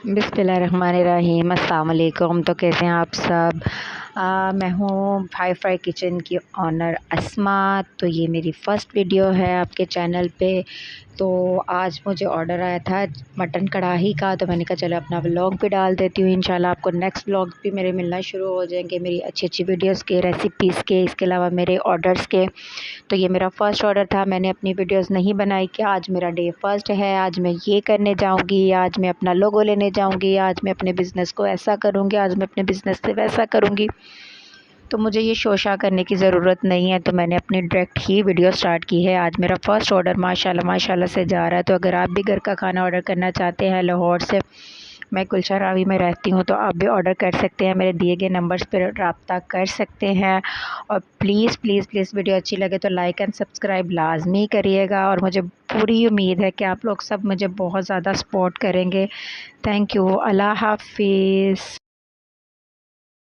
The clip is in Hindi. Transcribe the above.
बिस्मिल्लाहिर्रहमानिर्रहीम। अस्सलाम वालेकुम। तो कैसे हैं आप सब? मैं हूँ हाई फाई किचन की ऑनर अस्मा। तो ये मेरी फ़र्स्ट वीडियो है आपके चैनल पे। तो आज मुझे ऑर्डर आया था मटन कढ़ाई का, तो मैंने कहा चलो अपना व्लॉग भी डाल देती हूँ। इंशाल्लाह आपको नेक्स्ट व्लॉग भी मेरे मिलना शुरू हो जाएंगे, मेरी अच्छी अच्छी वीडियोस के, रेसिपीज़ के, इसके अलावा मेरे ऑर्डर्स के। तो ये मेरा फ़र्स्ट ऑर्डर था। मैंने अपनी वीडियोस नहीं बनाई कि आज मेरा डे फर्स्ट है, आज मैं ये करने जाऊँगी, आज मैं अपना लोगो लेने जाऊँगी, आज मैं अपने बिज़नेस को ऐसा करूँगी, आज मैं अपने बिज़नेस से वैसा करूँगी। तो मुझे ये शोशा करने की ज़रूरत नहीं है, तो मैंने अपनी डायरेक्ट ही वीडियो स्टार्ट की है। आज मेरा फ़र्स्ट ऑर्डर माशाल्लाह माशाल्लाह से जा रहा है। तो अगर आप भी घर का खाना ऑर्डर करना चाहते हैं लाहौर से, मैं गुलशन रावी में रहती हूँ, तो आप भी ऑर्डर कर सकते हैं, मेरे दिए गए नंबर्स पर रब्ता कर सकते हैं। और प्लीज़ प्लीज़ प्लीज़ वीडियो अच्छी लगे तो लाइक एंड सब्सक्राइब लाजमी करिएगा। और मुझे पूरी उम्मीद है कि आप लोग सब मुझे बहुत ज़्यादा सपोर्ट करेंगे। Thank you. अल्लाह हाफिज़।